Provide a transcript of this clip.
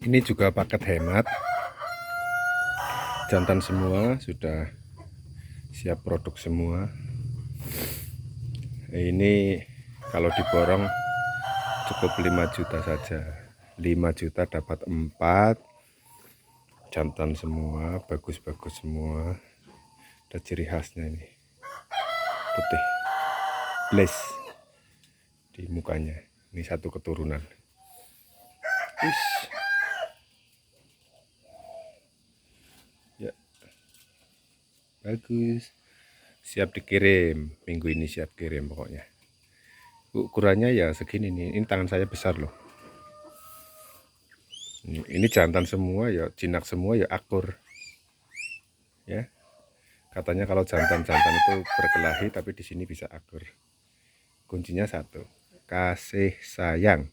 Ini juga paket hemat, jantan semua, sudah siap produk semua. Ini kalau diborong cukup 5 juta saja. 5 juta dapat 4, jantan semua, bagus-bagus semua. Ada ciri khasnya ini, putih blaze di mukanya. Ini satu keturunan. Ya, bagus, siap dikirim. Minggu ini siap kirim pokoknya. Ukurannya ya segini nih. Ini tangan saya besar loh. Ini jantan semua ya, jinak semua ya, akur ya. Katanya kalau jantan-jantan itu berkelahi, tapi di sini bisa akur. Kuncinya satu, kasih sayang.